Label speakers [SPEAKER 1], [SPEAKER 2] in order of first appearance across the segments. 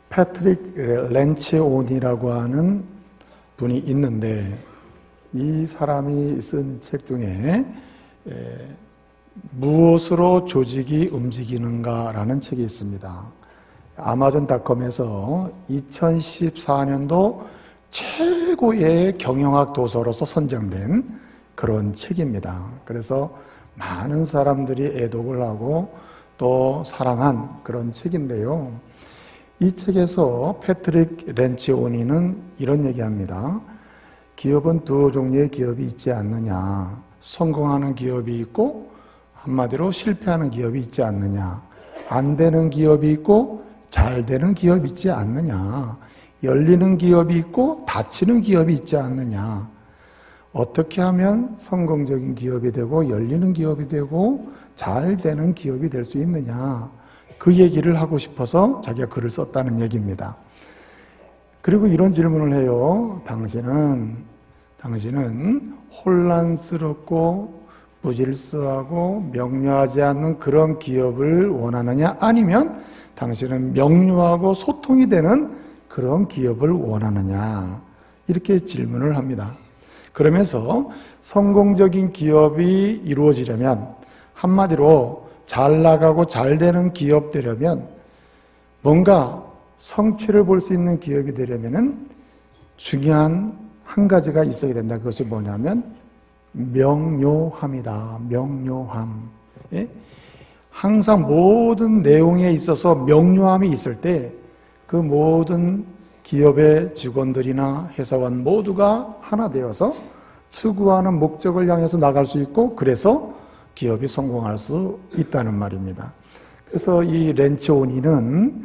[SPEAKER 1] 패트릭 렌치온이라고 하는 분이 있는데, 이 사람이 쓴 책 중에 무엇으로 조직이 움직이는가라는 책이 있습니다. 아마존닷컴에서 2014년도 최고의 경영학 도서로서 선정된 그런 책입니다. 그래서 많은 사람들이 애독을 하고 또 사랑한 그런 책인데요. 이 책에서 패트릭 렌치오니는 이런 얘기합니다. 기업은 두 종류의 기업이 있지 않느냐. 성공하는 기업이 있고 한마디로 실패하는 기업이 있지 않느냐. 안 되는 기업이 있고 잘 되는 기업이 있지 않느냐. 열리는 기업이 있고 닫히는 기업이 있지 않느냐. 어떻게 하면 성공적인 기업이 되고 열리는 기업이 되고 잘 되는 기업이 될 수 있느냐. 그 얘기를 하고 싶어서 자기가 글을 썼다는 얘기입니다. 그리고 이런 질문을 해요. 당신은 혼란스럽고 무질서하고 명료하지 않는 그런 기업을 원하느냐? 아니면 당신은 명료하고 소통이 되는 그런 기업을 원하느냐? 이렇게 질문을 합니다. 그러면서 성공적인 기업이 이루어지려면, 한마디로 잘 나가고 잘 되는 기업 되려면, 뭔가 성취를 볼 수 있는 기업이 되려면은 중요한 한 가지가 있어야 된다. 그것이 뭐냐면 명료함이다. 명료함. 예? 항상 모든 내용에 있어서 명료함이 있을 때 그 모든 기업의 직원들이나 회사원 모두가 하나 되어서 추구하는 목적을 향해서 나갈 수 있고, 그래서 기업이 성공할 수 있다는 말입니다. 그래서 이 렌치오니는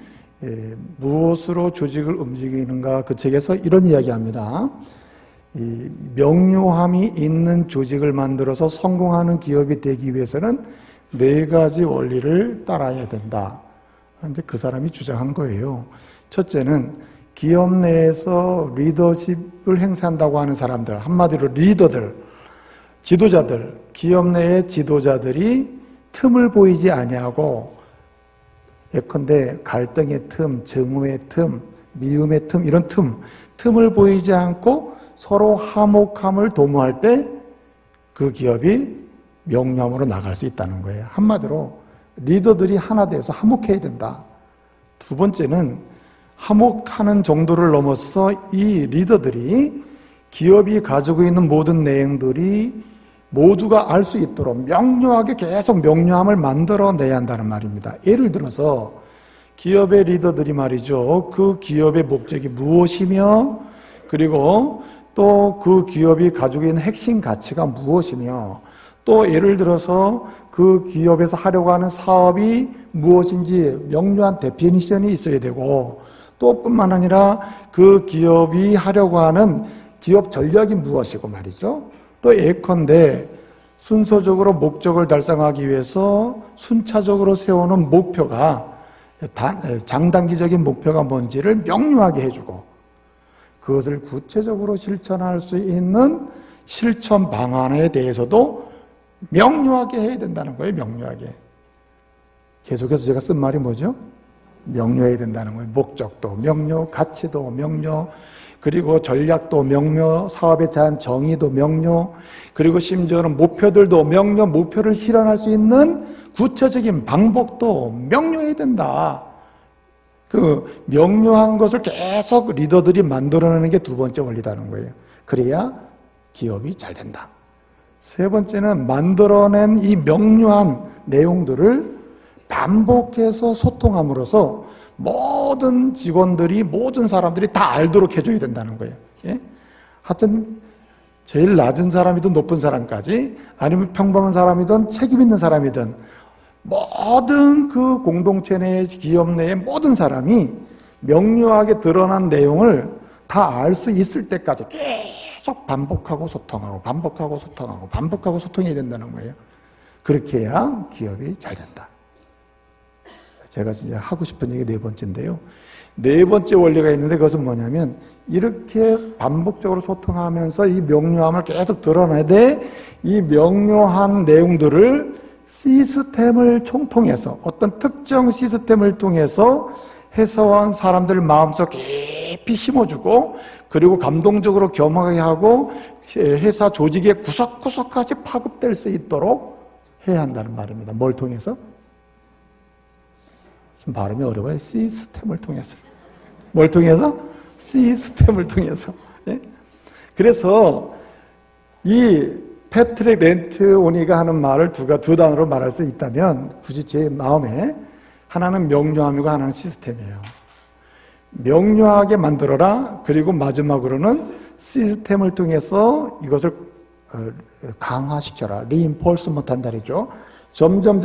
[SPEAKER 1] 무엇으로 조직을 움직이는가, 그 책에서 이런 이야기합니다. 이 명료함이 있는 조직을 만들어서 성공하는 기업이 되기 위해서는 4가지 원리를 따라야 된다. 그런데 그 사람이 주장한 거예요. 첫째는 기업 내에서 리더십을 행사한다고 하는 사람들, 한마디로 리더들, 지도자들, 기업 내의 지도자들이 틈을 보이지 아니하고, 예컨대 갈등의 틈, 증오의 틈, 미움의 틈, 이런 틈을 보이지 않고 서로 화목함을 도모할 때 그 기업이 명료함으로 나갈 수 있다는 거예요. 한마디로 리더들이 하나 되어서 화목해야 된다. 두 번째는 화목하는 정도를 넘어서 이 리더들이 기업이 가지고 있는 모든 내용들이 모두가 알 수 있도록 명료하게 계속 명료함을 만들어내야 한다는 말입니다. 예를 들어서 기업의 리더들이 말이죠. 그 기업의 목적이 무엇이며, 그리고 또 그 기업이 가지고 있는 핵심 가치가 무엇이며, 또 예를 들어서 그 기업에서 하려고 하는 사업이 무엇인지 명료한 데피니션이 있어야 되고, 또 뿐만 아니라 그 기업이 하려고 하는 기업 전략이 무엇이고 말이죠. 또 예컨대 순서적으로 목적을 달성하기 위해서 순차적으로 세우는 목표가, 장단기적인 목표가 뭔지를 명료하게 해주고, 그것을 구체적으로 실천할 수 있는 실천 방안에 대해서도 명료하게 해야 된다는 거예요. 명료하게. 계속해서 제가 쓴 말이 뭐죠? 명료해야 된다는 거예요. 목적도 명료, 가치도 명료, 그리고 전략도 명료, 사업에 대한 정의도 명료, 그리고 심지어는 목표들도 명료, 목표를 실현할 수 있는 구체적인 방법도 명료해야 된다. 그 명료한 것을 계속 리더들이 만들어내는 게 두 번째 원리라는 거예요. 그래야 기업이 잘 된다. 세 번째는 만들어낸 이 명료한 내용들을 반복해서 소통함으로써 모든 직원들이, 모든 사람들이 다 알도록 해줘야 된다는 거예요. 예? 하여튼 제일 낮은 사람이든 높은 사람까지, 아니면 평범한 사람이든 책임 있는 사람이든, 모든 그 공동체 내, 기업 내의 모든 사람이 명료하게 드러난 내용을 다 알 수 있을 때까지 계속 반복하고 소통하고 반복하고 소통하고 반복하고 소통해야 된다는 거예요. 그렇게 해야 기업이 잘 된다. 제가 진짜 하고 싶은 얘기 4번째인데요. 4번째 원리가 있는데, 그것은 뭐냐면, 이렇게 반복적으로 소통하면서 이 명료함을 계속 드러내되, 이 명료한 내용들을 시스템을 총통해서, 어떤 특정 시스템을 통해서 해서원 사람들 마음속 깊이 심어주고, 그리고 감동적으로 겸하게 하고 회사 조직의 구석구석까지 파급될 수 있도록 해야 한다는 말입니다. 뭘 통해서? 좀 발음이 어려워요. 시스템을 통해서. 뭘 통해서? 시스템을 통해서. 예? 그래서 이 패트릭 렌트오니가 하는 말을 두 단어로 말할 수 있다면, 굳이 제 마음에 하나는 명료함이고 하나는 시스템이에요. 명료하게 만들어라. 그리고 마지막으로는 시스템을 통해서 이것을 강화시켜라. 리인포스먼트 한다 그러죠. 점점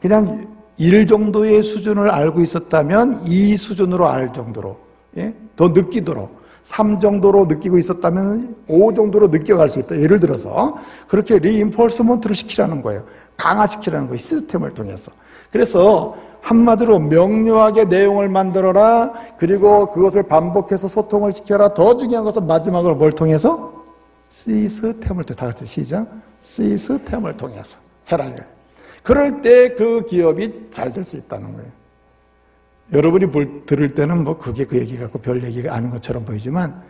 [SPEAKER 1] 그냥 1 정도의 수준을 알고 있었다면 2 수준으로 알 정도로, 예? 더 느끼도록, 3 정도로 느끼고 있었다면 5 정도로 느껴갈 수 있다. 예를 들어서 그렇게 리인포스먼트를 시키라는 거예요. 강화시키라는 거예요. 시스템을 통해서. 그래서 한마디로 명료하게 내용을 만들어라. 그리고 그것을 반복해서 소통을 시켜라. 더 중요한 것은 마지막으로 뭘 통해서? 시스템을 통해서. 다 같이 시작. 시스템을 통해서 해라. 그럴 때 그 기업이 잘 될 수 있다는 거예요. 여러분이 들을 때는 뭐 그게 그 얘기 갖고 별 얘기가 아닌 것처럼 보이지만,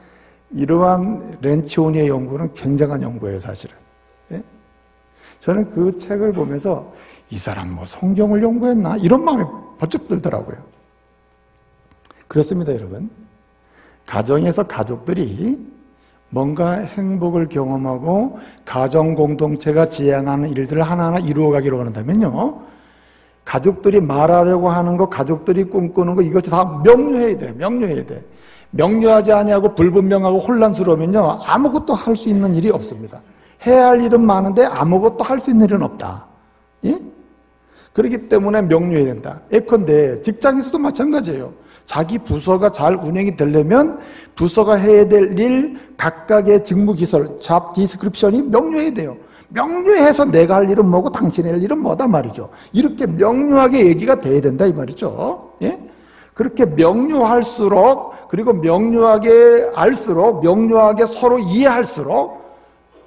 [SPEAKER 1] 이러한 렌치오니의 연구는 굉장한 연구예요, 사실은. 예? 저는 그 책을 보면서 이 사람 뭐 성경을 연구했나? 이런 마음이 번쩍 들더라고요. 그렇습니다, 여러분. 가정에서 가족들이 뭔가 행복을 경험하고 가정 공동체가 지향하는 일들을 하나하나 이루어가기로 한다면요, 가족들이 말하려고 하는 거, 가족들이 꿈꾸는 거, 이것이 다 명료해야 돼. 명료해야 돼. 명료하지 아니하고 불분명하고 혼란스러우면요, 아무것도 할 수 있는 일이 없습니다. 해야 할 일은 많은데 아무것도 할 수 있는 일은 없다. 예? 그렇기 때문에 명료해야 된다. 예컨대 직장에서도 마찬가지예요. 자기 부서가 잘 운영이 되려면 부서가 해야 될 일, 각각의 직무기설, 잡 디스크립션이 명료해야 돼요. 명료해서 내가 할 일은 뭐고 당신의 할 일은 뭐다 말이죠. 이렇게 명료하게 얘기가 돼야 된다 이 말이죠. 예? 그렇게 명료할수록, 그리고 명료하게 알수록, 명료하게 서로 이해할수록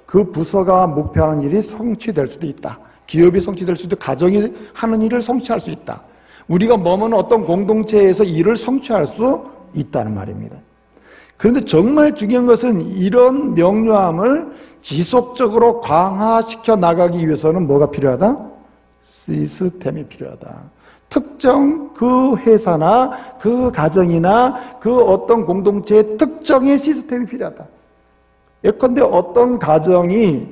[SPEAKER 1] 그 부서가 목표하는 일이 성취될 수도 있다. 기업이 성취될 수도 있고, 가정이 하는 일을 성취할 수 있다. 우리가 머무는 어떤 공동체에서 일을 성취할 수 있다는 말입니다. 그런데 정말 중요한 것은 이런 명료함을 지속적으로 강화시켜 나가기 위해서는 뭐가 필요하다? 시스템이 필요하다. 특정 그 회사나 그 가정이나 그 어떤 공동체의 특정의 시스템이 필요하다. 예컨대 어떤 가정에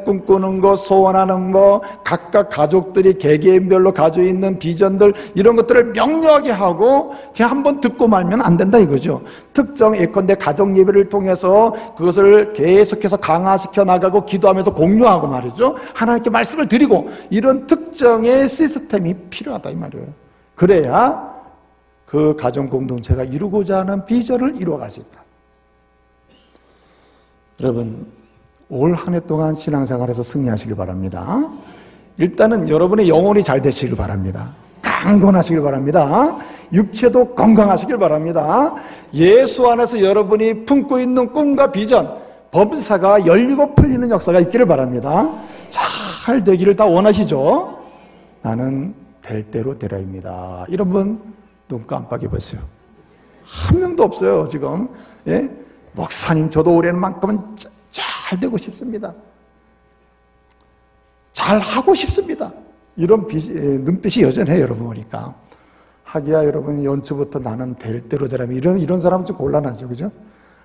[SPEAKER 1] 꿈꾸는 것, 소원하는 것, 각각 가족들이 개개인별로 가지고 있는 비전들, 이런 것들을 명료하게 하고 그냥 한번 듣고 말면 안 된다 이거죠. 특정 예컨대 가정 예배를 통해서 그것을 계속해서 강화시켜 나가고 기도하면서 공유하고 말이죠. 하나님께 말씀을 드리고, 이런 특정의 시스템이 필요하다 이 말이에요. 그래야 그 가정 공동체가 이루고자 하는 비전을 이루어갈 수 있다. 여러분, 올 한 해 동안 신앙생활에서 승리하시길 바랍니다. 일단은 여러분의 영혼이 잘 되시길 바랍니다. 강건하시길 바랍니다. 육체도 건강하시길 바랍니다. 예수 안에서 여러분이 품고 있는 꿈과 비전, 범사가 열리고 풀리는 역사가 있기를 바랍니다. 잘 되기를 다 원하시죠? 나는 될 대로 되라입니다. 이런 분 눈 깜빡이 보세요. 한 명도 없어요 지금. 예? 목사님, 저도 올해만큼은 잘 되고 싶습니다. 잘 하고 싶습니다. 이런 눈빛이 여전해요, 여러분 보니까. 하기야 여러분, 연초부터 나는 될 대로 되라면 이런 사람은 좀 곤란하죠, 그죠?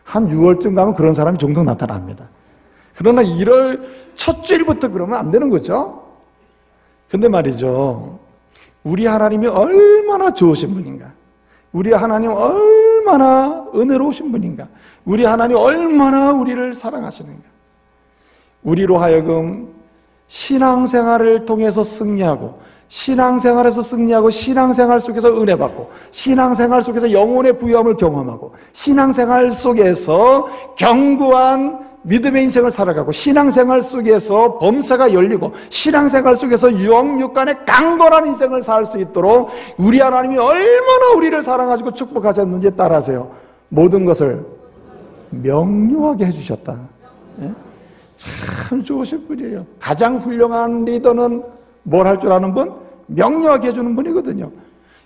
[SPEAKER 1] 한 6월쯤 가면 그런 사람이 종종 나타납니다. 그러나 1월 첫 주일부터 그러면 안 되는 거죠. 근데 말이죠, 우리 하나님이 얼마나 좋으신 분인가, 우리 하나님 얼마나 은혜로우신 분인가, 우리 하나님 얼마나 우리를 사랑하시는가. 우리로 하여금 신앙생활을 통해서 승리하고, 신앙생활에서 승리하고, 신앙생활 속에서 은혜받고, 신앙생활 속에서 영혼의 부유함을 경험하고, 신앙생활 속에서 견고한 믿음의 인생을 살아가고, 신앙생활 속에서 범사가 열리고, 신앙생활 속에서 유혹육간의 강건한 인생을 살 수 있도록 우리 하나님이 얼마나 우리를 사랑하시고 축복하셨는지 따라하세요. 모든 것을 명료하게 해주셨다. 예? 참 좋으신 분이에요. 가장 훌륭한 리더는 뭘 할 줄 아는 분? 명료하게 해주는 분이거든요.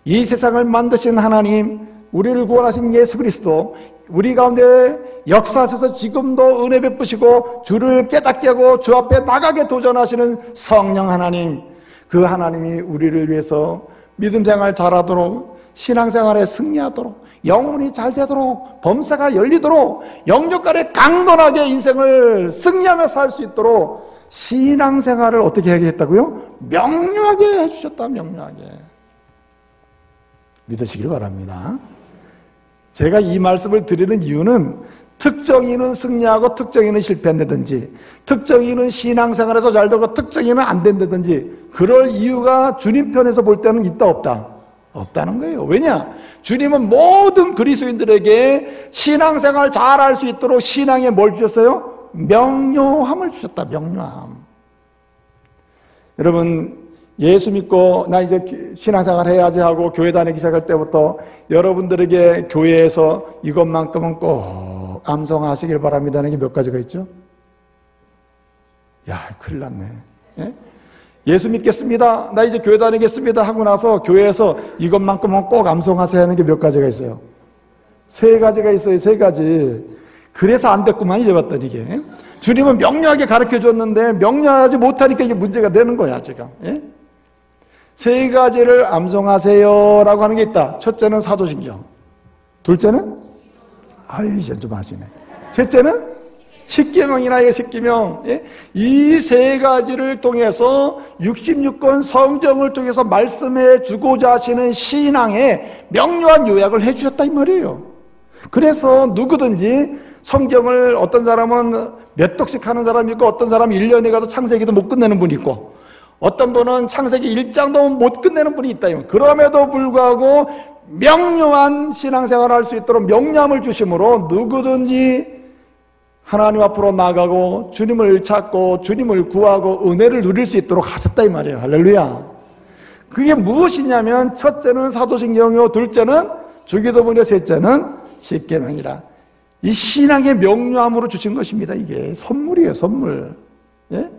[SPEAKER 1] 이 세상을 만드신 하나님, 우리를 구원하신 예수 그리스도, 우리 가운데 역사하셔서 지금도 은혜 베푸시고 주를 깨닫게 하고 주 앞에 나가게 도전하시는 성령 하나님, 그 하나님이 우리를 위해서 믿음 생활 잘하도록, 신앙생활에 승리하도록, 영혼이 잘 되도록, 범사가 열리도록, 영적간에 강건하게 인생을 승리하며 살 수 있도록 신앙생활을 어떻게 하겠다고요? 명료하게 해주셨다. 명료하게 믿으시길 바랍니다. 제가 이 말씀을 드리는 이유는 특정인은 승리하고 특정인은 실패한다든지, 특정인은 신앙생활에서 잘 되고 특정인은 안 된다든지, 그럴 이유가 주님 편에서 볼 때는 있다 없다? 없다는 거예요. 왜냐? 주님은 모든 그리스도인들에게 신앙생활 잘할 수 있도록 신앙에 뭘 주셨어요? 명료함을 주셨다. 명료함. 여러분, 예수 믿고 나 이제 신앙생활 해야지 하고 교회 다니기 시작할 때부터 여러분들에게 교회에서 이것만큼은 꼭 암송하시길 바랍니다 하는 게 몇 가지가 있죠? 야, 큰일 났네. 예? 예수 믿겠습니다, 나 이제 교회 다니겠습니다 하고 나서 교회에서 이것만큼은 꼭 암송하세요 하는 게 몇 가지가 있어요? 3가지가 있어요. 3가지. 그래서 안 됐구만 이제 봤더니. 이게 주님은 명료하게 가르쳐 줬는데 명료하지 못하니까 이게 문제가 되는 거야 지금. 예? 3가지를 암송하세요 라고 하는 게 있다. 첫째는 사도신경, 둘째는 이제 좀 하시네, 셋째는 십계명이나 십계명. 예? 이 3가지를 통해서 66권 성경을 통해서 말씀해 주고자 하시는 신앙의 명료한 요약을 해 주셨다 이 말이에요. 그래서 누구든지 성경을, 어떤 사람은 몇 독씩 하는 사람이 있고, 어떤 사람은 1년에 가서 창세기도 못 끝내는 분이 있고, 어떤 분은 창세기 1장도 못 끝내는 분이 있다. 그럼에도 불구하고 명료한 신앙생활을 할 수 있도록 명료함을 주심으로 누구든지 하나님 앞으로 나가고 주님을 찾고 주님을 구하고 은혜를 누릴 수 있도록 하셨다 이 말이에요. 할렐루야. 그게 무엇이냐면 첫째는 사도신경이요, 둘째는 주기도문이요, 셋째는 십계명이라. 이 신앙의 명료함으로 주신 것입니다. 이게 선물이에요, 선물. 예?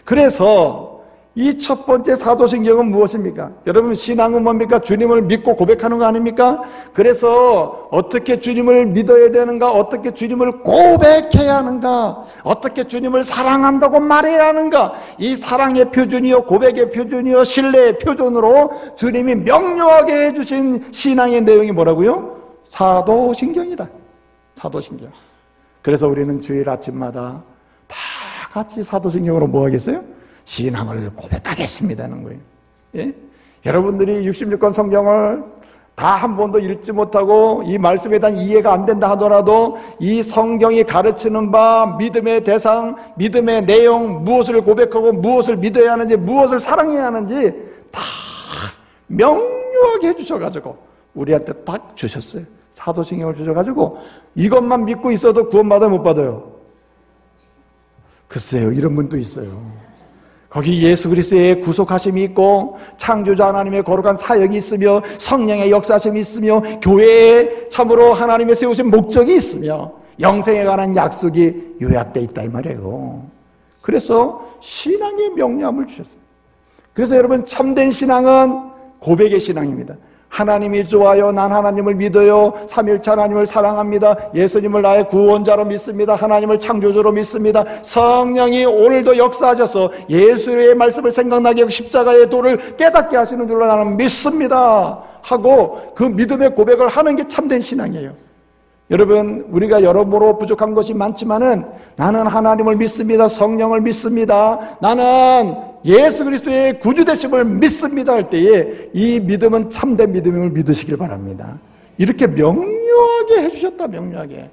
[SPEAKER 1] 그래서 이 첫 번째 사도신경은 무엇입니까? 여러분, 신앙은 뭡니까? 주님을 믿고 고백하는 거 아닙니까? 그래서 어떻게 주님을 믿어야 되는가? 어떻게 주님을 고백해야 하는가? 어떻게 주님을 사랑한다고 말해야 하는가? 이 사랑의 표준이요, 고백의 표준이요, 신뢰의 표준으로 주님이 명료하게 해주신 신앙의 내용이 뭐라고요? 사도신경이라. 사도신경. 그래서 우리는 주일 아침마다 다 같이 사도신경으로 뭐 하겠어요? 신앙을 고백하겠습니다는 거예요. 예? 여러분들이 66권 성경을 다 한 번도 읽지 못하고 이 말씀에 대한 이해가 안 된다 하더라도 이 성경이 가르치는 바, 믿음의 대상, 믿음의 내용, 무엇을 고백하고 무엇을 믿어야 하는지, 무엇을 사랑해야 하는지 다 명료하게 해주셔가지고 우리한테 딱 주셨어요. 사도신경을 주셔가지고 이것만 믿고 있어도 구원받아요, 못 받아요? 글쎄요, 이런 분도 있어요. 거기 예수 그리스도의 구속하심이 있고 창조자 하나님의 거룩한 사역이 있으며 성령의 역사하심이 있으며 교회에 참으로 하나님의 세우신 목적이 있으며 영생에 관한 약속이 요약되어 있다 이 말이에요. 그래서 신앙의 명료함을 주셨어요. 그래서 여러분, 참된 신앙은 고백의 신앙입니다. 하나님이 좋아요, 난 하나님을 믿어요, 삼일체 하나님을 사랑합니다, 예수님을 나의 구원자로 믿습니다, 하나님을 창조주로 믿습니다, 성령이 오늘도 역사하셔서 예수의 말씀을 생각나게 하고 십자가의 도를 깨닫게 하시는 줄로 나는 믿습니다 하고 그 믿음의 고백을 하는 게 참된 신앙이에요. 여러분, 우리가 여러모로 부족한 것이 많지만은 나는 하나님을 믿습니다, 성령을 믿습니다, 나는 예수 그리스도의 구주되심을 믿습니다 할 때에 이 믿음은 참된 믿음임을 믿으시길 바랍니다. 이렇게 명료하게 해주셨다. 명료하게.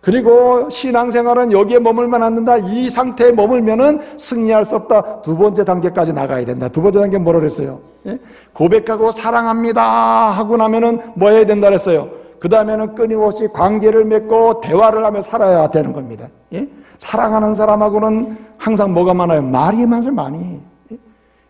[SPEAKER 1] 그리고 신앙생활은 여기에 머물면 안 된다. 이 상태에 머물면은 승리할 수 없다. 두 번째 단계까지 나가야 된다. 두 번째 단계는 뭐라 그랬어요? 예? 고백하고 사랑합니다 하고 나면은 뭐 해야 된다 그랬어요? 그 다음에는 끊임없이 관계를 맺고 대화를 하며 살아야 되는 겁니다. 예? 사랑하는 사람하고는 항상 뭐가 많아요? 말이 많이. 예?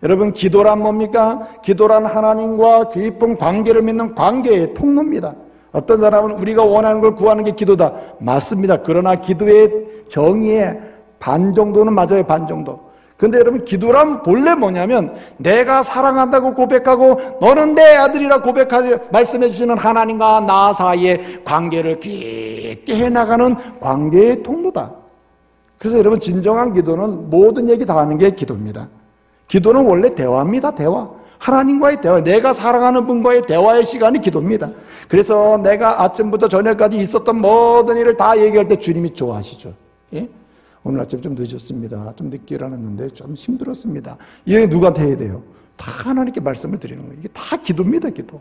[SPEAKER 1] 여러분, 기도란 뭡니까? 기도란 하나님과 깊은 관계를 맺는 관계의 통로입니다. 어떤 사람은 우리가 원하는 걸 구하는 게 기도다. 맞습니다. 그러나 기도의 정의의 반 정도는 맞아요. 반 정도. 근데 여러분, 기도란 본래 뭐냐면 내가 사랑한다고 고백하고 너는 내 아들이라 고백하지 말씀해 주시는 하나님과 나 사이의 관계를 깊게 해나가는 관계의 통로다. 그래서 여러분, 진정한 기도는 모든 얘기 다 하는 게 기도입니다. 기도는 원래 대화입니다. 대화. 하나님과의 대화, 내가 사랑하는 분과의 대화의 시간이 기도입니다. 그래서 내가 아침부터 저녁까지 있었던 모든 일을 다 얘기할 때 주님이 좋아하시죠. 예? 오늘 아침 좀 늦었습니다. 좀 늦게 일어났는데 좀 힘들었습니다. 이게 누구한테 해야 돼요? 다 하나님께 말씀을 드리는 거예요. 이게 다 기도입니다. 기도.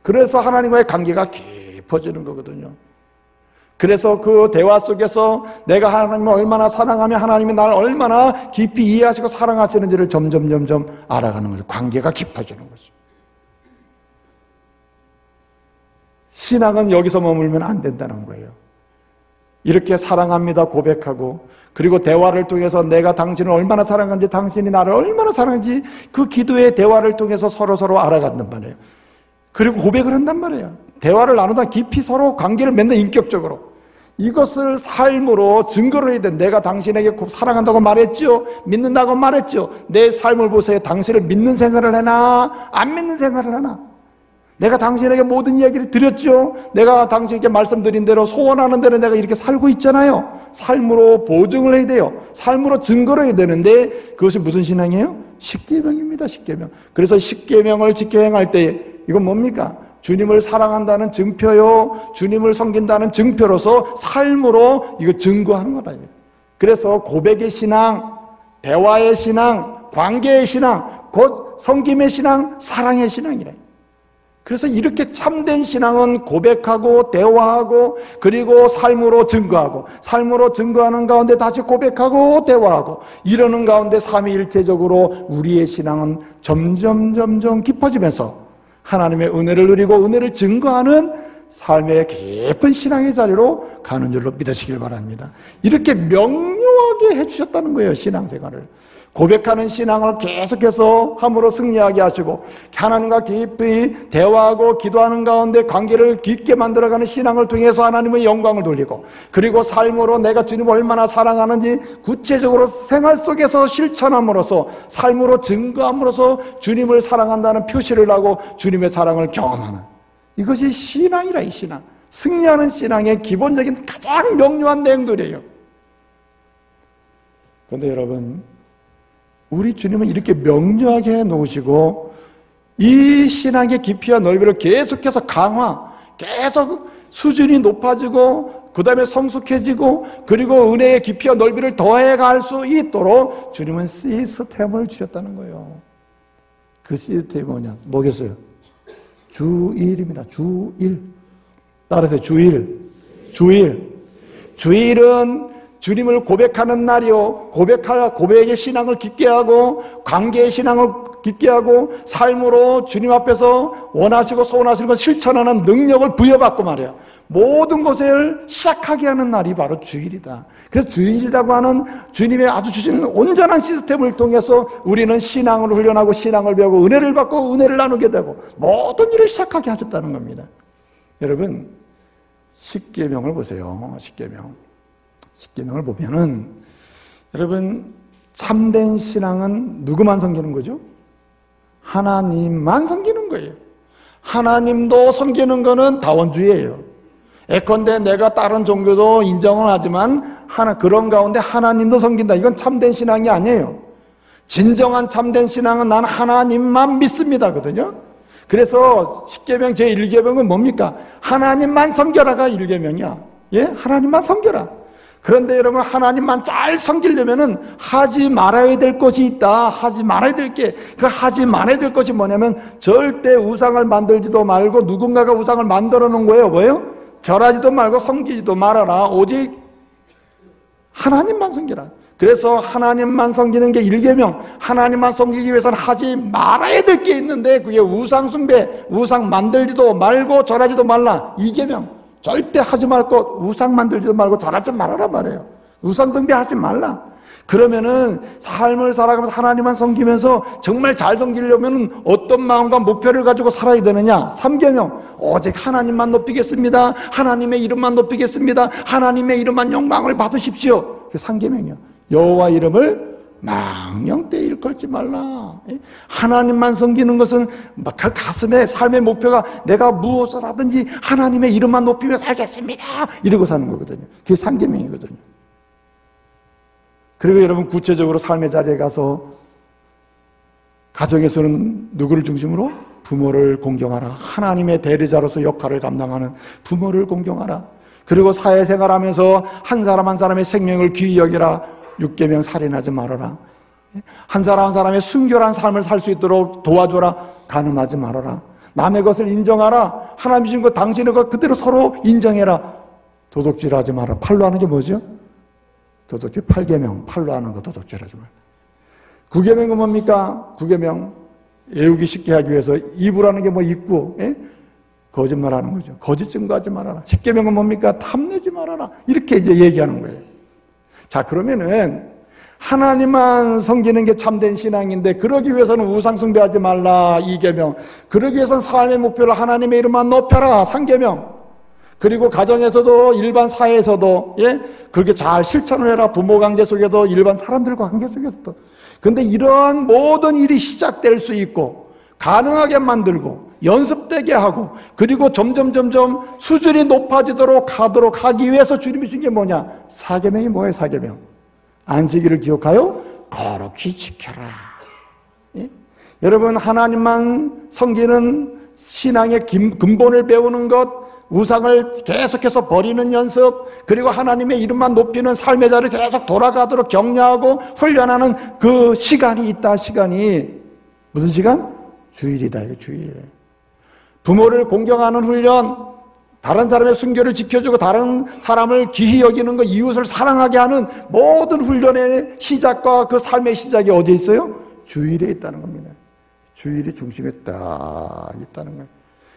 [SPEAKER 1] 그래서 하나님과의 관계가 깊어지는 거거든요. 그래서 그 대화 속에서 내가 하나님을 얼마나 사랑하며 하나님이 나를 얼마나 깊이 이해하시고 사랑하시는지를 점점 알아가는 거죠. 관계가 깊어지는 거죠. 신앙은 여기서 머물면 안 된다는 거예요. 이렇게 사랑합니다 고백하고, 그리고 대화를 통해서 내가 당신을 얼마나 사랑하는지, 당신이 나를 얼마나 사랑하는지 그 기도의 대화를 통해서 서로 알아간단 말이에요. 그리고 고백을 한단 말이에요. 대화를 나누다 깊이 서로 관계를 맺는, 인격적으로. 이것을 삶으로 증거를 해야 돼. 내가 당신에게 사랑한다고 말했죠? 믿는다고 말했죠? 내 삶을 보세요. 당신을 믿는 생활을 하나 안 믿는 생활을 하나? 내가 당신에게 모든 이야기를 드렸죠? 내가 당신에게 말씀드린 대로, 소원하는 대로 내가 이렇게 살고 있잖아요. 삶으로 보증을 해야 돼요. 삶으로 증거를 해야 되는데, 그것이 무슨 신앙이에요? 십계명입니다. 십계명. 그래서 십계명을 지켜 행할 때 이건 뭡니까? 주님을 사랑한다는 증표요, 주님을 섬긴다는 증표로서 삶으로 이거 증거하는 거다. 그래서 고백의 신앙, 대화의 신앙, 관계의 신앙, 곧 섬김의 신앙, 사랑의 신앙이래. 그래서 이렇게 참된 신앙은 고백하고 대화하고, 그리고 삶으로 증거하고, 삶으로 증거하는 가운데 다시 고백하고 대화하고, 이러는 가운데 삼위일체적으로 우리의 신앙은 점점 깊어지면서 하나님의 은혜를 누리고 은혜를 증거하는 삶의 깊은 신앙의 자리로 가는 줄로 믿으시길 바랍니다. 이렇게 명료하게 해주셨다는 거예요. 신앙생활을 고백하는 신앙을 계속해서 함으로 승리하게 하시고, 하나님과 깊이 대화하고 기도하는 가운데 관계를 깊게 만들어가는 신앙을 통해서 하나님의 영광을 돌리고, 그리고 삶으로 내가 주님을 얼마나 사랑하는지 구체적으로 생활 속에서 실천함으로써, 삶으로 증거함으로써 주님을 사랑한다는 표시를 하고 주님의 사랑을 경험하는, 이것이 신앙이라. 이 신앙, 승리하는 신앙의 기본적인 가장 명료한 내용들이에요. 그런데 여러분, 우리 주님은 이렇게 명료하게 해놓으시고 이 신앙의 깊이와 넓이를 계속해서 강화, 계속 수준이 높아지고 그 다음에 성숙해지고, 그리고 은혜의 깊이와 넓이를 더해갈 수 있도록 주님은 시스템을 주셨다는 거예요. 그 시스템이 뭐겠어요? 주일입니다. 주일. 따라서 주일. 주일은 주님을 고백하는 날이요, 고백의 신앙을 깊게 하고 관계의 신앙을 깊게 하고 삶으로 주님 앞에서 원하시고 소원하시는 걸 실천하는 능력을 부여받고 말이에요. 모든 것을 시작하게 하는 날이 바로 주일이다. 그래서 주일이라고 하는 주님의 아주 주신 온전한 시스템을 통해서 우리는 신앙을 훈련하고 신앙을 배우고 은혜를 받고 은혜를 나누게 되고 모든 일을 시작하게 하셨다는 겁니다. 여러분, 십계명을 보세요. 십계명을 보면은, 여러분, 참된 신앙은 누구만 섬기는 거죠? 하나님만 섬기는 거예요. 하나님도 섬기는 거는 다원주의예요. 예컨대 내가 다른 종교도 인정을 하지만 그런 가운데 하나님도 섬긴다. 이건 참된 신앙이 아니에요. 진정한 참된 신앙은 난 하나님만 믿습니다거든요. 그래서 십계명 제1계명은 뭡니까? 하나님만 섬겨라가 1계명이야. 예? 하나님만 섬겨라. 그런데 여러분, 하나님만 잘 섬기려면은 하지 말아야 될 것이 있다. 하지 말아야 될 게, 그 하지 말아야 될 것이 뭐냐면 절대 우상을 만들지도 말고, 누군가가 우상을 만들어 놓은 거예요. 뭐예요? 절하지도 말고 섬기지도 말아라. 오직 하나님만 섬기라. 그래서 하나님만 섬기는 게 1계명. 하나님만 섬기기 위해서는 하지 말아야 될 게 있는데, 그게 우상 숭배, 우상 만들지도 말고 절하지도 말라. 2계명. 절대 하지 말 것, 우상 만들지도 말고 절하지 말아라 말이에요. 우상 숭배하지 말라. 그러면은 삶을 살아가면서 하나님만 섬기면서 정말 잘 섬기려면 어떤 마음과 목표를 가지고 살아야 되느냐? 3계명. 오직 하나님만 높이겠습니다. 하나님의 이름만 높이겠습니다. 하나님의 이름만 영광을 받으십시오. 그게 3계명이요. 여호와 이름을 망령되이 일컬지 말라. 하나님만 섬기는 것은 그 가슴에 삶의 목표가 내가 무엇을 하든지 하나님의 이름만 높이며 살겠습니다, 이러고 사는 거거든요. 그게 3계명이거든요. 그리고 여러분, 구체적으로 삶의 자리에 가서 가정에서는 누구를 중심으로? 부모를 공경하라. 하나님의 대리자로서 역할을 감당하는 부모를 공경하라. 그리고 사회생활하면서 한 사람 한 사람의 생명을 귀히 여기라. 6계명 살인하지 말아라. 한 사람 한 사람의 순결한 삶을 살 수 있도록 도와줘라. 간음하지 말아라. 남의 것을 인정하라. 하나님 주신 것 당신의 것 그대로 서로 인정해라. 도둑질하지 마라. 팔로 하는 게 뭐죠? 도둑질. 8계명 팔로 하는 거 도둑질하지 마라. 9계명은 뭡니까? 9계명 애우기 쉽게 하기 위해서 입으라는 게 뭐 입구, 거짓말하는 거죠. 거짓 증거하지 말아라. 10계명은 뭡니까? 탐내지 말아라. 이렇게 이제 얘기하는 거예요. 자, 그러면은 하나님만 섬기는 게 참된 신앙인데, 그러기 위해서는 우상 숭배하지 말라. 2계명. 그러기 위해서는 삶의 목표를 하나님의 이름만 높여라. 3계명. 그리고 가정에서도 일반 사회에서도 그렇게 잘 실천을 해라. 부모 관계 속에도 일반 사람들과 관계 속에서도. 근데 이러한 모든 일이 시작될 수 있고 가능하게 만들고 연습되게 하고, 그리고 점점 수준이 높아지도록 하기 위해서 주님이 주신 게 뭐냐? 4계명이 뭐예요? 4계명. 안식일을 기억하여 거룩히 지켜라. 여러분, 하나님만 섬기는 신앙의 근본을 배우는 것, 우상을 계속해서 버리는 연습, 그리고 하나님의 이름만 높이는 삶의 자리를 계속 돌아가도록 격려하고 훈련하는 그 시간이 있다. 시간이 무슨 시간? 주일이다. 이거 주일. 부모를 공경하는 훈련, 다른 사람의 순결을 지켜주고 다른 사람을 귀히 여기는 것, 이웃을 사랑하게 하는 모든 훈련의 시작과 그 삶의 시작이 어디에 있어요? 주일에 있다는 겁니다. 주일이 중심에 딱 있다는 거예요.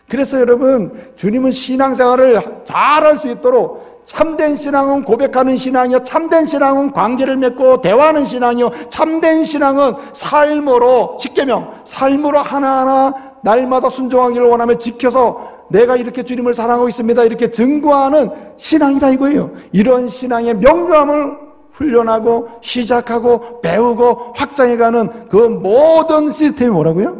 [SPEAKER 1] 그래서 여러분, 주님은 신앙생활을 잘할 수 있도록 참된 신앙은 고백하는 신앙이요, 참된 신앙은 관계를 맺고 대화하는 신앙이요, 참된 신앙은 삶으로, 10계명, 삶으로 하나하나 날마다 순종하기를 원하며 지켜서 내가 이렇게 주님을 사랑하고 있습니다, 이렇게 증거하는 신앙이라 이거예요. 이런 신앙의 명료함을 훈련하고 시작하고 배우고 확장해가는 그 모든 시스템이 뭐라고요?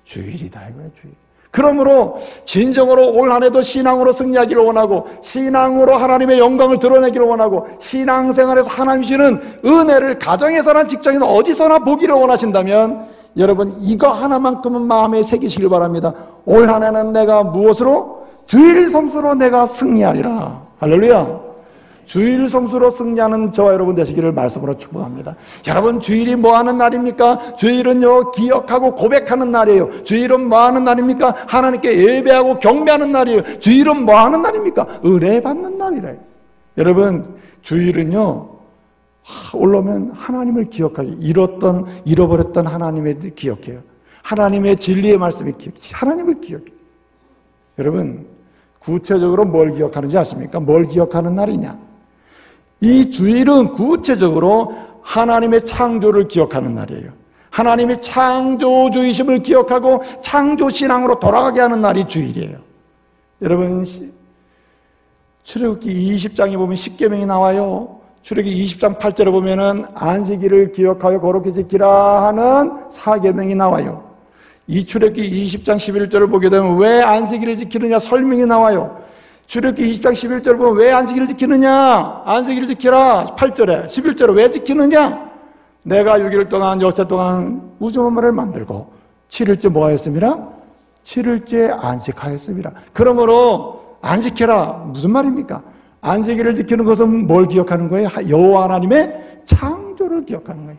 [SPEAKER 1] 주일이다 이거예요. 주일. 그러므로 진정으로 올 한 해도 신앙으로 승리하기를 원하고, 신앙으로 하나님의 영광을 드러내기를 원하고, 신앙생활에서 하나님 주시는 은혜를 가정에서나 직장에서 어디서나 보기를 원하신다면 여러분, 이거 하나만큼은 마음에 새기시길 바랍니다. 올 한 해는 내가 무엇으로? 주일 성수로 내가 승리하리라. 할렐루야. 주일 성수로 승리하는 저와 여러분 되시기를 말씀으로 축복합니다. 여러분, 주일이 뭐 하는 날입니까? 주일은요, 기억하고 고백하는 날이에요. 주일은 뭐 하는 날입니까? 하나님께 예배하고 경배하는 날이에요. 주일은 뭐 하는 날입니까? 은혜 받는 날이래요. 여러분, 주일은요, 올라오면 하나님을 기억하기, 잃어버렸던 하나님을 기억해요. 하나님의 진리의 말씀을 기억해요. 하나님을 기억해요. 여러분, 구체적으로 뭘 기억하는지 아십니까? 뭘 기억하는 날이냐? 이 주일은 구체적으로 하나님의 창조를 기억하는 날이에요. 하나님의 창조주의심을 기억하고 창조신앙으로 돌아가게 하는 날이 주일이에요. 여러분, 출애굽기 20장에 보면 10계명이 나와요. 출애굽기 20장 8절에 보면은 안식일을 기억하여 거룩히 지키라 하는 4계명이 나와요. 이 출애굽기 20장 11절을 보게 되면 왜 안식일을 지키느냐 설명이 나와요. 출애굽기 20장 11절을 보면 왜 안식일을 지키느냐? 안식일을 지키라. 8절에 11절에 왜 지키느냐? 내가 6일 동안 여섯 동안 우주 만물을 만들고 7일째 뭐 하였습니다? 7일째 안식하였습니다. 그러므로 안식해라. 무슨 말입니까? 안식일을 지키는 것은 뭘 기억하는 거예요? 여호와 하나님의 창조를 기억하는 거예요.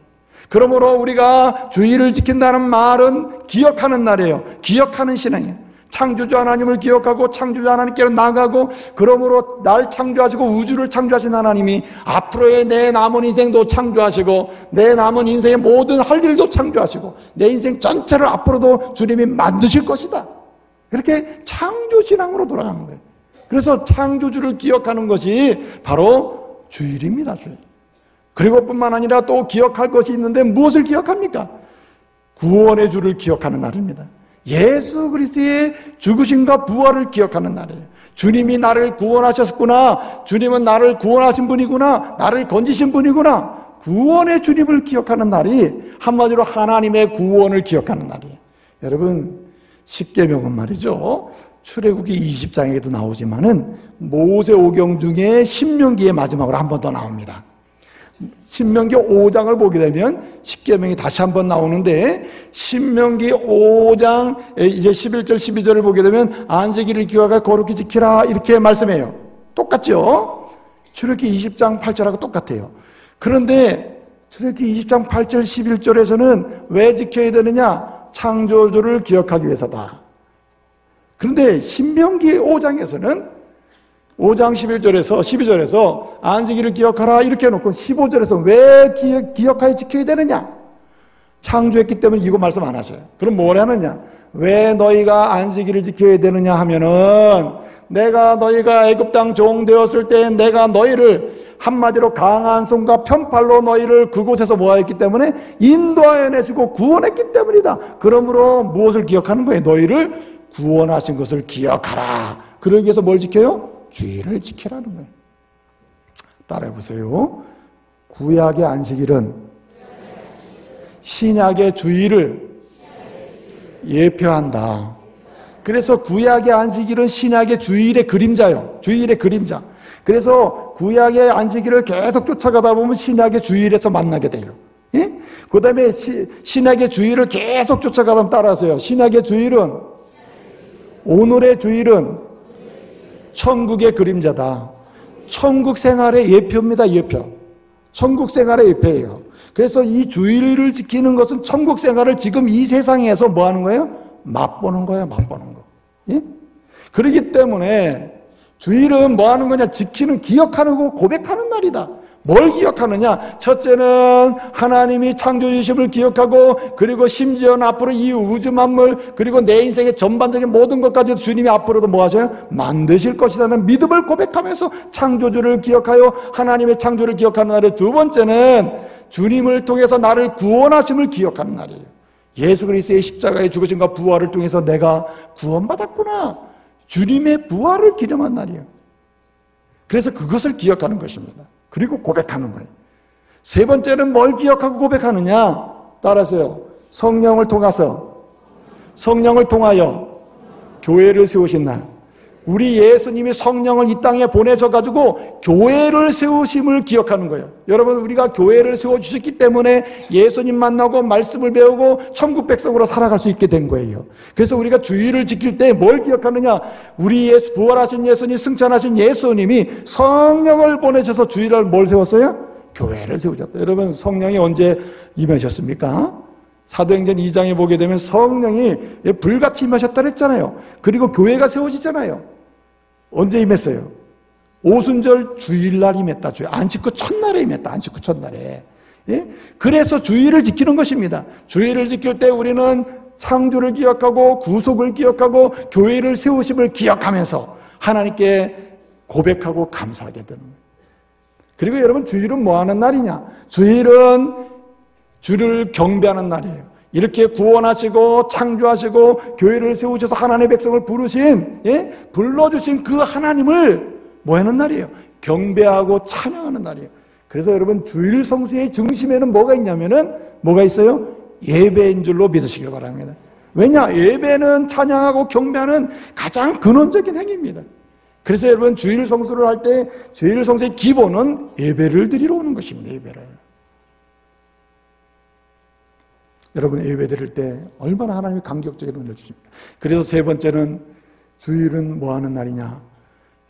[SPEAKER 1] 그러므로 우리가 주일을 지킨다는 말은 기억하는 날이에요. 기억하는 신앙이에요. 창조주 하나님을 기억하고 창조주 하나님께로 나가고, 그러므로 날 창조하시고 우주를 창조하신 하나님이 앞으로의 내 남은 인생도 창조하시고 내 남은 인생의 모든 할 일도 창조하시고 내 인생 전체를 앞으로도 주님이 만드실 것이다. 그렇게 창조신앙으로 돌아가는 거예요. 그래서 창조주를 기억하는 것이 바로 주일입니다. 주일. 그리고 뿐만 아니라 또 기억할 것이 있는데 무엇을 기억합니까? 구원의 주를 기억하는 날입니다. 예수 그리스도의 죽으심과 부활을 기억하는 날이에요. 주님이 나를 구원하셨구나. 주님은 나를 구원하신 분이구나. 나를 건지신 분이구나. 구원의 주님을 기억하는 날이 한마디로 하나님의 구원을 기억하는 날이에요. 여러분, 십계명은 말이죠, 출애굽기 20장에도 나오지만은 모세오경 중에 신명기의 마지막으로 한 번 더 나옵니다. 신명기 5장을 보게 되면 십계명이 다시 한 번 나오는데, 신명기 5장 이제 11절 12절을 보게 되면 안식일을 기억하여 거룩히 지키라 이렇게 말씀해요. 똑같죠? 출애굽기 20장 8절하고 똑같아요. 그런데 출애굽기 20장 8절 11절에서는 왜 지켜야 되느냐? 창조주를 기억하기 위해서다. 그런데 신명기 5장에서는 5장 11절에서 12절에서 안식일을 기억하라 이렇게 해놓고 15절에서 왜 기억하여 지켜야 되느냐? 창조했기 때문에 이거 말씀 안 하셔요. 그럼 뭘 하느냐? 왜 너희가 안식일을 지켜야 되느냐 하면은, 너희가 애굽 땅 종 되었을 때 내가 너희를 한마디로 강한 손과 편팔로 너희를 그곳에서 모아했기 때문에 인도하여 내주고 구원했기 때문이다. 그러므로 무엇을 기억하는 거예요? 너희를 구원하신 것을 기억하라. 그러기 위해서 뭘 지켜요? 주일을 지키라는 거예요. 따라해보세요. 구약의 안식일은 신약의 주일을 예표한다. 그래서 구약의 안식일은 신약의 주일의 그림자요. 주일의 그림자. 그래서 구약의 안식일을 계속 쫓아가다 보면 신약의 주일에서 만나게 돼요. 예? 그 다음에 신약의 주일을 계속 쫓아가다 보면 따라하세요. 신약의 주일은, 오늘의 주일은 천국의 그림자다. 천국 생활의 예표입니다. 예표. 천국 생활의 예표예요. 그래서 이 주일을 지키는 것은 천국 생활을 지금 이 세상에서 뭐 하는 거예요? 맛보는 거예요. 맛보는 거. 예? 그렇기 때문에 주일은 뭐 하는 거냐? 지키는, 기억하는 거, 고백하는 날이다. 뭘 기억하느냐? 첫째는 하나님이 창조주심을 기억하고, 그리고 심지어는 앞으로 이 우주 만물, 그리고 내 인생의 전반적인 모든 것까지 주님이 앞으로도 뭐 하셔요? 만드실 것이라는 믿음을 고백하면서 창조주를 기억하여 하나님의 창조를 기억하는 날이에요. 두 번째는 주님을 통해서 나를 구원하심을 기억하는 날이에요. 예수 그리스도의 십자가의 죽으심과 부활을 통해서 내가 구원받았구나. 주님의 부활을 기념한 날이에요. 그래서 그것을 기억하는 것입니다. 그리고 고백하는 거예요. 세 번째는 뭘 기억하고 고백하느냐? 따라서요. 성령을 통하여 교회를 세우신 날. 우리 예수님이 성령을 이 땅에 보내셔가지고 교회를 세우심을 기억하는 거예요. 여러분, 우리가 교회를 세워주셨기 때문에 예수님 만나고 말씀을 배우고 천국 백성으로 살아갈 수 있게 된 거예요. 그래서 우리가 주일을 지킬 때 뭘 기억하느냐? 우리 부활하신 예수님, 승천하신 예수님이 성령을 보내셔서 주일을 뭘 세웠어요? 교회를 세우셨다. 여러분, 성령이 언제 임하셨습니까? 사도행전 2장에 보게 되면 성령이 불같이 임하셨다 그랬잖아요. 그리고 교회가 세워지잖아요. 언제 임했어요? 오순절 주일날 임했다. 안식구 첫날에 임했다. 안식구 첫날에. 예? 그래서 주일을 지키는 것입니다. 주일을 지킬 때 우리는 창조를 기억하고 구속을 기억하고 교회를 세우심을 기억하면서 하나님께 고백하고 감사하게 되는 거예요. 그리고 여러분, 주일은 뭐 하는 날이냐? 주일은 주를 경배하는 날이에요. 이렇게 구원하시고 창조하시고 교회를 세우셔서 하나님의 백성을 부르신, 불러주신 그 하나님을 뭐 하는 날이에요? 경배하고 찬양하는 날이에요. 그래서 여러분, 주일 성수의 중심에는 뭐가 있냐면은, 뭐가 있어요? 예배인 줄로 믿으시길 바랍니다. 왜냐? 예배는 찬양하고 경배하는 가장 근원적인 행위입니다. 그래서 여러분, 주일 성수를 할 때 주일 성수의 기본은 예배를 드리러 오는 것입니다. 예배를. 여러분, 예배 드릴 때 얼마나 하나님이 감격적인 은혜를 주십니까? 그래서 세 번째는 주일은 뭐 하는 날이냐?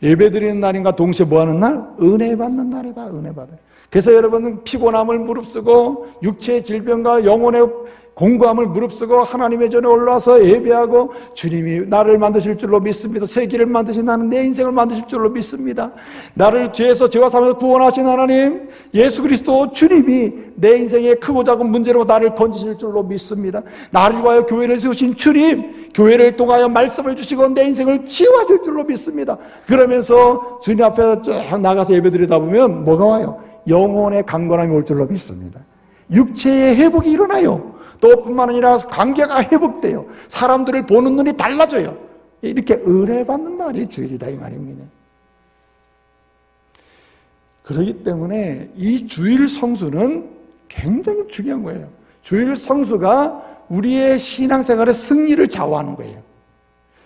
[SPEAKER 1] 예배 드리는 날인가 동시에 뭐 하는 날? 은혜 받는 날이다. 은혜 받아요. 그래서 여러분은 피곤함을 무릅쓰고 육체의 질병과 영혼의 공고함을 무릅쓰고 하나님의 전에 올라와서 예배하고, 주님이 나를 만드실 줄로 믿습니다. 새 길을 만드신 나는 내 인생을 만드실 줄로 믿습니다. 나를 죄에서 죄와 사함에서 구원하신 하나님 예수 그리스도 주님이 내 인생의 크고 작은 문제로 나를 건지실 줄로 믿습니다. 나를 위하여 교회를 세우신 주님, 교회를 통하여 말씀을 주시고 내 인생을 치유하실 줄로 믿습니다. 그러면서 주님 앞에 쭉 나가서 예배드리다 보면 뭐가 와요? 영혼의 강건함이 올 줄로 믿습니다. 육체의 회복이 일어나요. 또 뿐만 아니라 관계가 회복돼요. 사람들을 보는 눈이 달라져요. 이렇게 은혜 받는 날이 주일이다 이 말입니다. 그렇기 때문에 이 주일 성수는 굉장히 중요한 거예요. 주일 성수가 우리의 신앙생활의 승리를 좌우하는 거예요.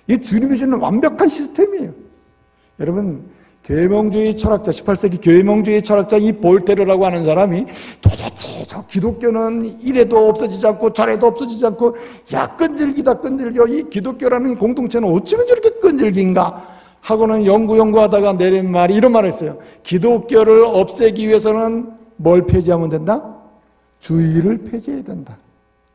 [SPEAKER 1] 이게 주님이 주는 완벽한 시스템이에요. 여러분, 계명주의 철학자, 18세기 계명주의 철학자 이 볼테르라고 하는 사람이 도대체 저 기독교는 이래도 없어지지 않고 저래도 없어지지 않고 끈질기다 끈질겨. 이 기독교라는 공동체는 어쩌면 저렇게 끈질긴가 하고는 연구하다가 내린 말이 이런 말을 했어요. 기독교를 없애기 위해서는 뭘 폐지하면 된다? 주의를 폐지해야 된다.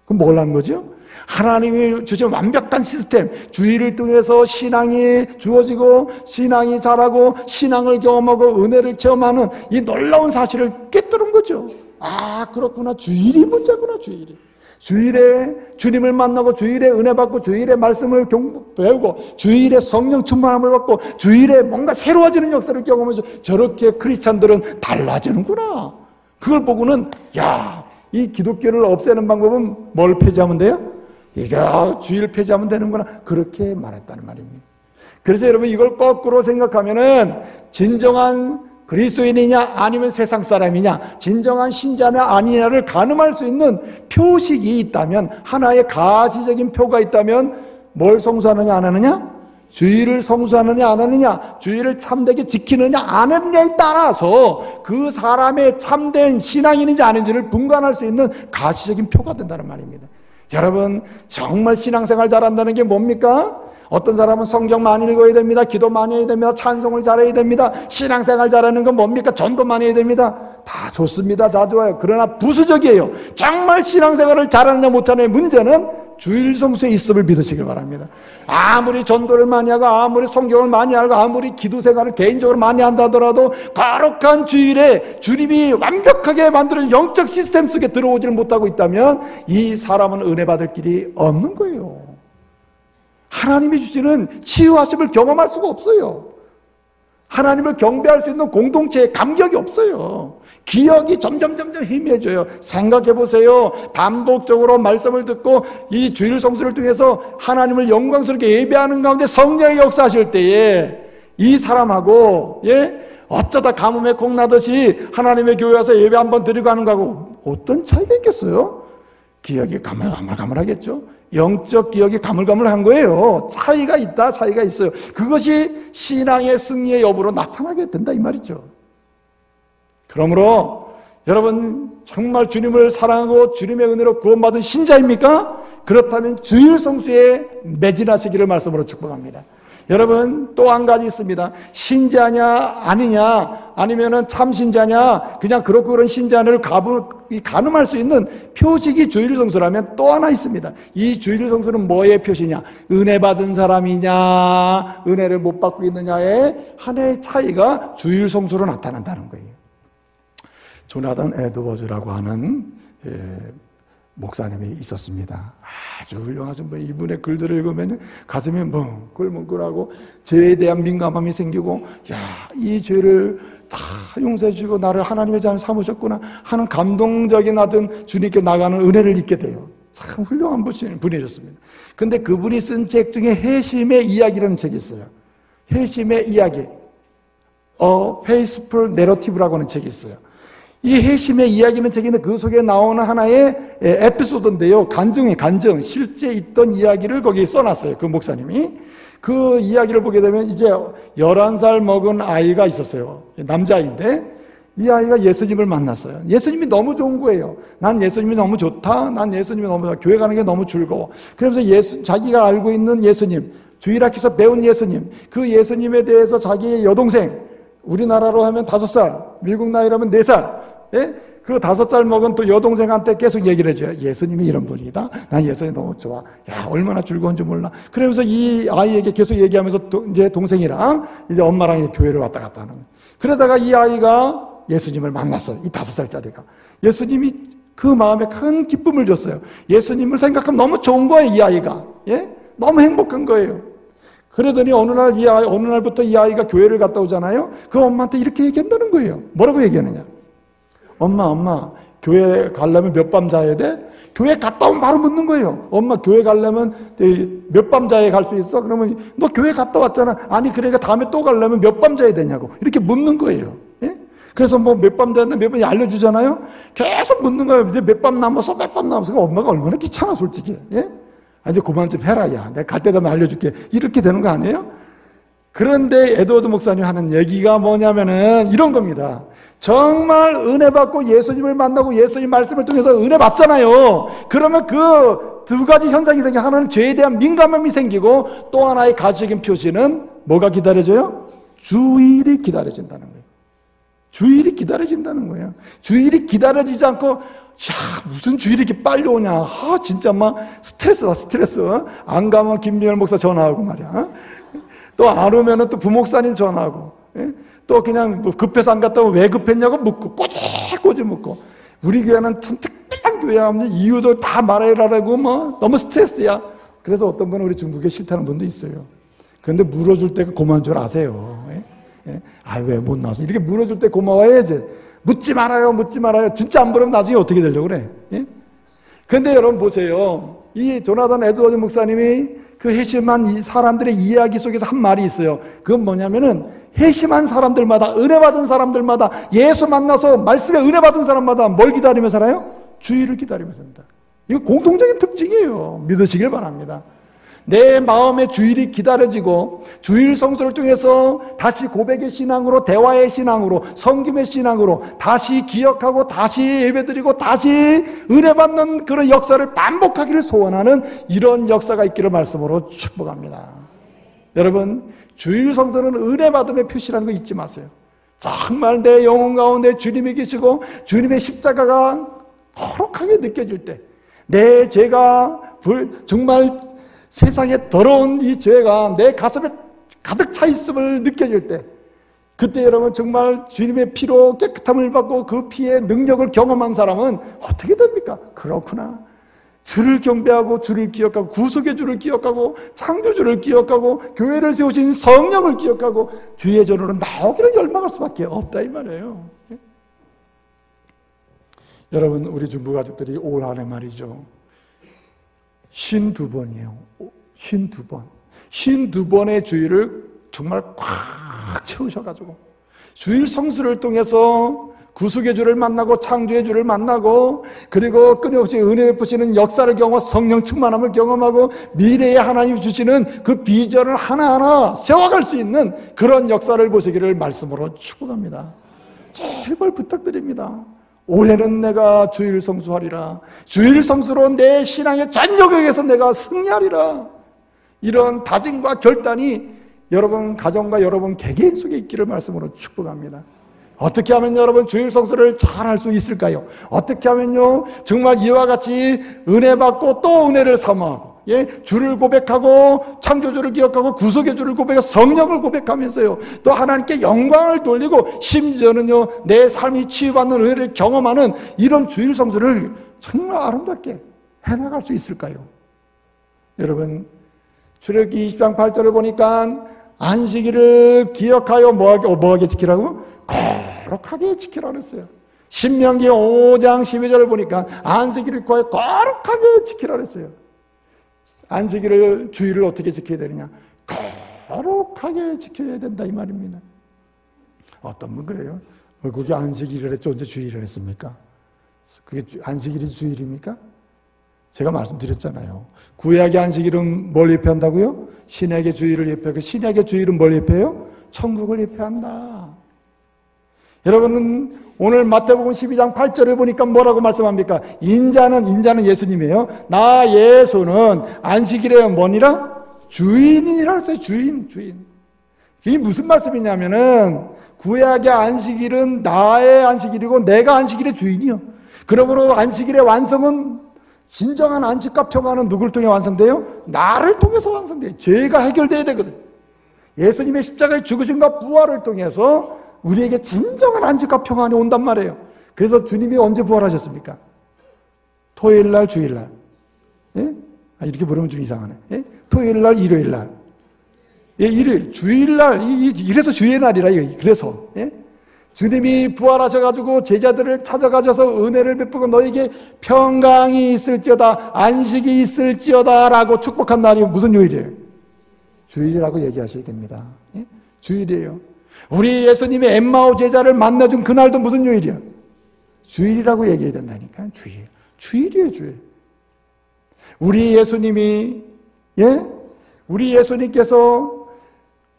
[SPEAKER 1] 그럼 뭘 하는 거죠? 하나님이 주신 완벽한 시스템, 주의를 통해서 신앙이 주어지고 신앙이 자라고 신앙을 경험하고 은혜를 체험하는 이 놀라운 사실을 깨뜨린 거죠. 아, 그렇구나. 주일이 문제구나. 주일에 주님을 만나고 주일에 은혜 받고 주일에 말씀을 배우고 주일에 성령 충만함을 받고 주일에 뭔가 새로워지는 역사를 경험하면서 저렇게 크리스찬들은 달라지는구나. 그걸 보고는 이 기독교를 없애는 방법은 뭘 폐지하면 돼요? 이거 주일 폐지하면 되는구나. 그렇게 말했다는 말입니다. 그래서 여러분 이걸 거꾸로 생각하면은 진정한 그리스도인이냐 아니면 세상 사람이냐, 진정한 신자냐 아니냐를 가늠할 수 있는 표식이 있다면, 하나의 가시적인 표가 있다면 뭘 성수하느냐 안 하느냐? 주일을 성수하느냐 안 하느냐, 주일을 참되게 지키느냐 안 하느냐에 따라서 그 사람의 참된 신앙인인지 아닌지를 분간할 수 있는 가시적인 표가 된다는 말입니다. 여러분, 정말 신앙생활 잘한다는 게 뭡니까? 어떤 사람은 성경 많이 읽어야 됩니다. 기도 많이 해야 됩니다. 찬송을 잘해야 됩니다. 신앙생활 잘하는 건 뭡니까? 전도 많이 해야 됩니다. 다 좋습니다. 다 좋아요. 그러나 부수적이에요. 정말 신앙생활을 잘하느냐 못하느냐의 문제는 주일 성수에 있음을 믿으시길 바랍니다. 아무리 전도를 많이 하고 아무리 성경을 많이 알고 아무리 기도 생활을 개인적으로 많이 한다 하더라도 거룩한 주일에 주님이 완벽하게 만드는 영적 시스템 속에 들어오지를 못하고 있다면 이 사람은 은혜 받을 길이 없는 거예요. 하나님이 주시는 치유하심을 경험할 수가 없어요. 하나님을 경배할 수 있는 공동체의 감격이 없어요. 기억이 점점 희미해져요. 생각해 보세요. 반복적으로 말씀을 듣고 이 주일 성수를 통해서 하나님을 영광스럽게 예배하는 가운데 성령의 역사하실 때에 이 사람하고 어쩌다 가뭄에 콩나듯이 하나님의 교회 와서 예배 한번 드리고 하는 거하고 어떤 차이가 있겠어요? 기억이 가물가물하겠죠. 영적 기억이 가물가물한 거예요. 차이가 있어요. 그것이 신앙의 승리의 여부로 나타나게 된다 이 말이죠. 그러므로 여러분 정말 주님을 사랑하고 주님의 은혜로 구원받은 신자입니까? 그렇다면 주일 성수에 매진하시기를 말씀으로 축복합니다. 여러분 또 한 가지 있습니다. 신자냐 아니냐, 아니면은 참 신자냐, 그냥 그렇고 그런 신자를 가늠할 수 있는 표식이 주일 성수라면 또 하나 있습니다. 이 주일 성수는 뭐의 표시냐? 은혜 받은 사람이냐 은혜를 못 받고 있느냐의 하나의 차이가 주일 성수로 나타난다는 거예요. 조나단 에드워즈라고 하는 목사님이 있었습니다. 아주 훌륭하신 분. 이분의 글들을 읽으면 가슴이 뭉클뭉클하고 죄에 대한 민감함이 생기고, 이 죄를 다 용서해 주시고 나를 하나님의 자녀 삼으셨구나 하는 감동적인 어떤 주님께 나가는 은혜를 잊게 돼요. 참 훌륭한 분이셨습니다. 근데 그분이 쓴 책 중에 회심의 이야기라는 책이 있어요. 회심의 이야기, Faithful Narrative라고 하는 책이 있어요. 이 회심의 이야기는 책인데 그 속에 나오는 하나의 에피소드인데요. 간증, 실제 있던 이야기를 거기에 써놨어요. 그 목사님이. 그 이야기를 보게 되면 이제 11살 먹은 아이가 있었어요. 남자아이인데 이 아이가 예수님을 만났어요. 예수님이 너무 좋은 거예요. 난 예수님이 너무 좋다. 난 예수님이 너무 좋아. 교회 가는 게 너무 즐거워. 그러면서 자기가 알고 있는 예수님, 주일학교에서 배운 예수님, 그 예수님에 대해서 자기의 여동생, 우리나라로 하면 5살, 미국 나이라면 4살, 그 5살 먹은 또 여동생한테 계속 얘기를 해줘요. 예수님이 이런 분이다. 난 예수님이 너무 좋아. 얼마나 즐거운지 몰라. 그러면서 이 아이에게 계속 얘기하면서 이제 동생이랑 이제 엄마랑 이제 교회를 왔다 갔다 하는 거예요. 그러다가 이 아이가 예수님을 만났어요. 이 5살짜리가. 예수님이 그 마음에 큰 기쁨을 줬어요. 예수님을 생각하면 너무 좋은 거예요, 이 아이가. 너무 행복한 거예요. 그러더니 어느 날부터 이 아이가 교회를 갔다 오잖아요. 그 엄마한테 이렇게 얘기한다는 거예요. 뭐라고 얘기하느냐? 엄마, 교회 가려면 몇 밤 자야 돼? 교회 갔다 오면 바로 묻는 거예요. 엄마, 교회 가려면 몇 밤 자야 갈 수 있어? 그러면 너 교회 갔다 왔잖아. 아니, 그러니까 다음에 또 가려면 몇 밤 자야 되냐고. 이렇게 묻는 거예요. 예? 그래서 뭐 몇 밤 자는데 몇 밤 알려주잖아요. 계속 묻는 거예요. 이제 몇 밤 남았어? 엄마가 얼마나 귀찮아, 솔직히. 예? 이제 그만 좀 해라, 야. 내가 갈 때 되면 알려줄게. 이렇게 되는 거 아니에요? 그런데 에드워드 목사님 하는 얘기가 뭐냐면은 이런 겁니다. 정말 은혜 받고 예수님을 만나고 예수님 말씀을 통해서 은혜 받잖아요. 그러면 그 두 가지 현상이 생겨. 하나는 죄에 대한 민감함이 생기고 또 하나의 가시적인 표시는 뭐가 기다려져요? 주일이 기다려진다는 거예요. 주일이 기다려진다는 거예요. 주일이 기다려지지 않고 야, 무슨 주일이 이렇게 빨리 오냐. 진짜 막 스트레스다, 스트레스. 안 가면 김미열 목사 전화하고 말이야. 또 안 오면은 또 부목사님 전화하고, 예? 또 그냥 뭐 급해서 안 갔다 오면 왜 급했냐고 묻고, 꼬지 묻고. 우리 교회는 참 특별한 교회야. 이유도 다 말해라라고 뭐 너무 스트레스야. 그래서 어떤 분은 우리 중국에 싫다는 분도 있어요. 그런데 물어줄 때 고마운 줄 아세요. 예? 예? 왜 못 나와서. 이렇게 물어줄 때 고마워해야지. 묻지 말아요. 진짜 안 물으면 나중에 어떻게 되려고 그래. 예? 근데 여러분 보세요. 이 조나단 에드워드 목사님이 그 회심한 이 사람들의 이야기 속에서 한 말이 있어요. 그건 뭐냐면은 회심한 사람들마다, 은혜 받은 사람들마다, 예수 만나서 말씀에 은혜 받은 사람마다 뭘 기다리며 살아요? 주일을 기다리며 산다. 이거 공통적인 특징이에요. 믿으시길 바랍니다. 내 마음의 주일이 기다려지고 주일 성수를 통해서 다시 고백의 신앙으로, 대화의 신앙으로, 섬김의 신앙으로 다시 기억하고 다시 예배드리고 다시 은혜 받는 그런 역사를 반복하기를 소원하는 이런 역사가 있기를 말씀으로 축복합니다. 여러분, 주일 성수는 은혜 받음의 표시라는 거 잊지 마세요. 정말 내 영혼 가운데 주님이 계시고 주님의 십자가가 거룩하게 느껴질 때, 내 죄가 정말 세상에 더러운 이 죄가 내 가슴에 가득 차 있음을 느껴질 때, 그때 여러분 정말 주님의 피로 깨끗함을 받고 그 피의 능력을 경험한 사람은 어떻게 됩니까? 그렇구나. 주를 경배하고 주를 기억하고 구속의 주를 기억하고 창조주를 기억하고 교회를 세우신 성령을 기억하고 주의 전으로 나오기를 열망할 수밖에 없다 이 말이에요. 여러분, 우리 중부 가족들이 올 한해 말이죠, 52번이에요. 52번. 52번의 주일을 정말 꽉 채우셔가지고 주일 성수를 통해서 구속의 주를 만나고 창조의 주를 만나고, 그리고 끊임없이 은혜 베푸시는 역사를 경험하고 성령 충만함을 경험하고 미래에 하나님이 주시는 그 비전을 하나하나 세워갈 수 있는 그런 역사를 보시기를 말씀으로 축복합니다. 제발 부탁드립니다. 올해는 내가 주일 성수하리라. 주일 성수로 내 신앙의 전 영역에서 내가 승리하리라. 이런 다짐과 결단이 여러분 가정과 여러분 개개인 속에 있기를 말씀으로 축복합니다. 어떻게 하면 여러분 주일 성수를 잘 할 수 있을까요? 어떻게 하면요 정말 이와 같이 은혜 받고 또 은혜를 사모하고, 주를 고백하고 창조주를 기억하고 구속의 주를 고백하고 성령을 고백하면서요 또 하나님께 영광을 돌리고 심지어는요 내 삶이 치유받는 은혜를 경험하는 이런 주일 성수를 정말 아름답게 해나갈 수 있을까요? 여러분, 출애굽기 20장 8절을 보니까 안식일을 기억하여 뭐하게 지키라고? 거룩하게 지키라 그랬어요. 신명기 5장 12절을 보니까 안식일을 거룩하게 지키라 그랬어요. 안식일을, 주일을 어떻게 지켜야 되느냐? 거룩하게 지켜야 된다 이 말입니다. 어떤 분 그래요? 그게 안식일을 했죠? 언제 주일을 했습니까? 그게 안식일이 주일입니까? 제가 말씀드렸잖아요. 구약의 안식일은 뭘 예표한다고요? 신약의 주일을 예표하고, 신약의 주일은 뭘 예표해요? 천국을 예표한다. 여러분은 오늘 마태복음 12장 8절을 보니까 뭐라고 말씀합니까? 인자는 예수님이에요. 나 예수는 안식일에 뭐니라? 주인이라 했어요. 주인. 이게 무슨 말씀이냐면은 구약의 안식일은 나의 안식일이고 내가 안식일의 주인이요. 그러므로 안식일의 완성은, 진정한 안식과 평화는 누구를 통해 완성돼요? 나를 통해서 완성돼요. 죄가 해결돼야 되거든. 예수님의 십자가의 죽으심과 부활을 통해서 우리에게 진정한 안식과 평안이 온단 말이에요. 그래서 주님이 언제 부활하셨습니까? 토요일날, 주일날. 예? 이렇게 물으면 좀 이상하네. 예? 토요일날, 일요일날. 예, 일요일, 주일날. 이래서 주의 날이라. 그래서. 예? 주님이 부활하셔가지고 제자들을 찾아가셔서 은혜를 베푸고 너에게 평강이 있을지어다, 안식이 있을지어다 라고 축복한 날이 무슨 요일이에요? 주일이라고 얘기하셔야 됩니다. 예? 주일이에요. 우리 예수님이 엠마오 제자를 만나준 그날도 무슨 요일이야? 주일이라고 얘기해야 된다니까. 주일이에요, 주일. 우리 예수님이, 우리 예수님께서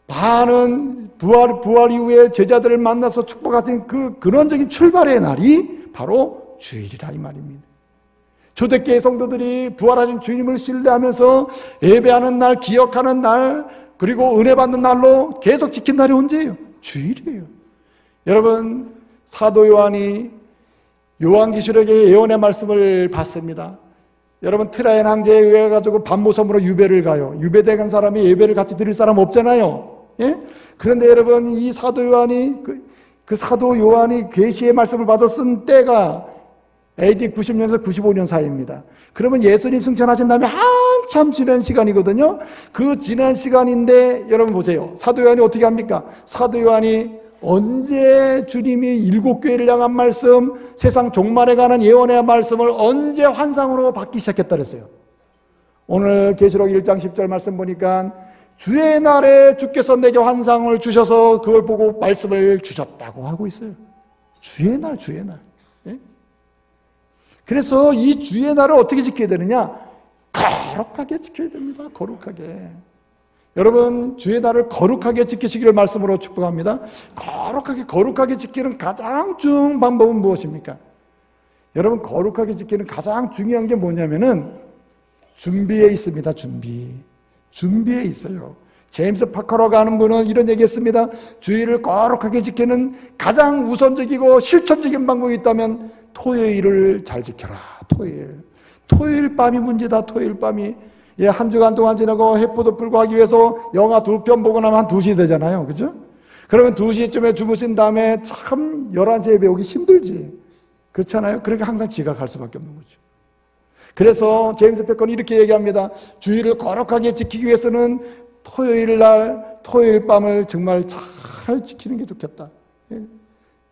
[SPEAKER 1] 많은 부활 이후에 제자들을 만나서 축복하신 그 근원적인 출발의 날이 바로 주일이라 이 말입니다. 초대교회 성도들이 부활하신 주님을 신뢰하면서 예배하는 날, 기억하는 날, 그리고 은혜 받는 날로 계속 지킨 날이 언제예요? 주일이에요. 여러분, 사도 요한이 요한계시록의 예언의 말씀을 받습니다. 여러분, 트라이안 황제에 의해 가지고 반모섬으로 유배를 가요. 유배된 사람이 예배를 같이 드릴 사람 없잖아요. 예? 그런데 여러분, 이 사도 요한이 그 사도 요한이 계시의 말씀을 받아 쓴 때가 AD 90년에서 95년 사이입니다. 그러면 예수님 승천하신 다음에 한참 지난 시간이거든요. 그 지난 시간인데 여러분 보세요. 사도 요한이 어떻게 합니까? 사도 요한이 언제 주님이 일곱 교회를 향한 말씀, 세상 종말에 관한 예언의 말씀을 언제 환상으로 받기 시작했다 그랬어요? 오늘 계시록 1장 10절 말씀 보니까 주의 날에 주께서 내게 환상을 주셔서 그걸 보고 말씀을 주셨다고 하고 있어요. 주의 날, 주의 날. 예? 그래서 이 주의 날을 어떻게 지켜야 되느냐? 거룩하게 지켜야 됩니다. 거룩하게. 여러분, 주의 날을 거룩하게 지키시기를 말씀으로 축복합니다. 거룩하게 지키는 가장 중요한 방법은 무엇입니까? 여러분, 거룩하게 지키는 가장 중요한 게 뭐냐면은 준비에 있습니다. 준비에 있어요. 제임스 파커라고 하는 분은 이런 얘기 했습니다. 주의를 거룩하게 지키는 가장 우선적이고 실천적인 방법이 있다면 토요일을 잘 지켜라. 토요일 밤이 문제다. 토요일 밤이. 예, 한 주간 동안 지나고 햇보도 불구하기 위해서 영화 2편 보고 나면 한 2시 되잖아요. 그죠? 그러면 2시쯤에 주무신 다음에 참 11시에 배우기 힘들지. 그렇잖아요? 그러니까 항상 지각할 수밖에 없는 거죠. 그래서 제임스 패커는 이렇게 얘기합니다. 주의를 거룩하게 지키기 위해서는 토요일 밤을 정말 잘 지키는 게 좋겠다. 예.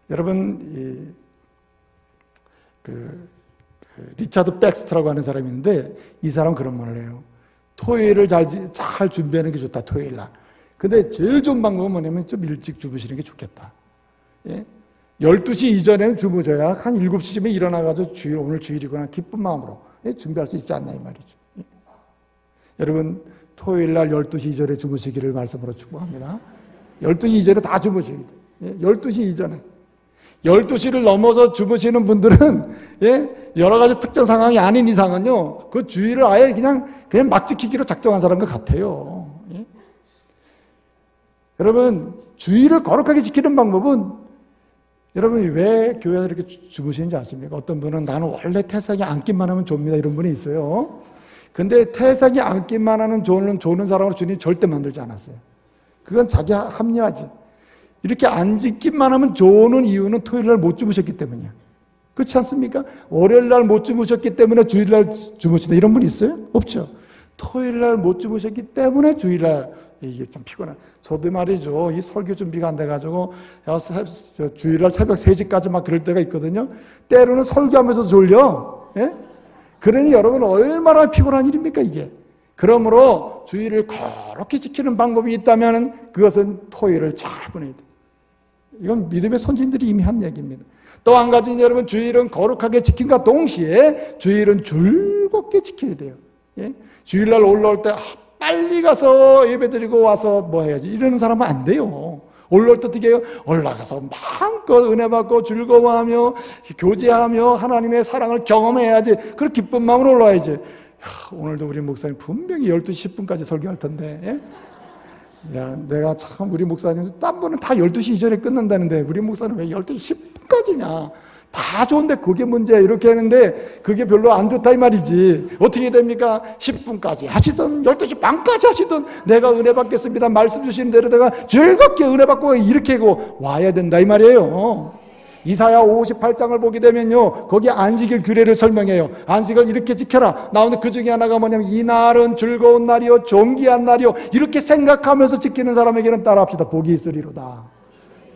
[SPEAKER 1] 여러분, 리차드 백스터라고 하는 사람이 있는데 이 사람은 그런 말을 해요. 토요일을 잘 준비하는 게 좋다. 토요일 날. 근데 제일 좋은 방법은 뭐냐면 좀 일찍 주무시는 게 좋겠다. 예? 12시 이전에는 주무셔야 한 7시쯤에 일어나가지고 오늘 주일이구나 기쁜 마음으로 준비할 수 있지 않냐 이 말이죠. 예? 여러분, 토요일 날 12시 이전에 주무시기를 말씀으로 축복합니다. 12시 이전에 다 주무시기 돼. 예? 12시 이전에. 12시를 넘어서 주무시는 분들은, 예? 여러 가지 특정 상황이 아닌 이상은요, 그 주의를 아예 그냥 막 지키기로 작정한 사람과 같아요. 예? 여러분, 주의를 거룩하게 지키는 방법은, 여러분이 왜 교회에서 이렇게 주무시는지 아십니까? 어떤 분은 나는 원래 태상에 앉기만 하면 좁니다. 이런 분이 있어요. 근데 태상에 앉기만 하는 조는 사람으로 주님이 절대 만들지 않았어요. 그건 자기 합리화지. 이렇게 앉기만 하면 좋은 이유는 토요일 날 못 주무셨기 때문이야. 그렇지 않습니까? 월요일 날 못 주무셨기 때문에 주일 날 주무신다. 이런 분 있어요? 없죠. 토요일 날 못 주무셨기 때문에 주일 날 이게 참 피곤해. 저도 말이죠. 이 설교 준비가 안 돼가지고 주일 날 새벽 3시까지 막 그럴 때가 있거든요. 때로는 설교하면서 졸려. 예? 그러니 여러분 얼마나 피곤한 일입니까 이게. 그러므로 주일을 거룩히 지키는 방법이 있다면 그것은 토요일을 잘 보내야 돼. 이건 믿음의 선진들이 이미 한 얘기입니다. 또 한 가지는 여러분 주일은 거룩하게 지킨과 동시에 주일은 즐겁게 지켜야 돼요. 예? 주일날 올라올 때 빨리 가서 예배드리고 와서 뭐 해야지 이러는 사람은 안 돼요. 올라올 때 어떻게 해요? 올라가서 마음껏 은혜 받고 즐거워하며 교제하며 하나님의 사랑을 경험해야지. 그런 기쁜 마음으로 올라와야지. 오늘도 우리 목사님 분명히 12시 10분까지 설교할 텐데, 예? 야, 내가 참 우리 목사님 딴 분은 다 12시 이전에 끝난다는데 우리 목사님 왜 12시 10분까지냐? 다 좋은데 그게 문제야. 이렇게 하는데 그게 별로 안 좋다 이 말이지. 어떻게 됩니까? 10분까지 하시든 12시 반까지 하시든 내가 은혜 받겠습니다. 말씀 주시는 대로다가 즐겁게 은혜 받고 이렇게 하고 와야 된다 이 말이에요. 이사야 58장을 보게 되면요, 거기 안식일 규례를 설명해요. 안식을 이렇게 지켜라. 나오는데 그 중에 하나가 뭐냐면 이 날은 즐거운 날이요 존귀한 날이요 이렇게 생각하면서 지키는 사람에게는 따라합시다. 복이 있으리로다.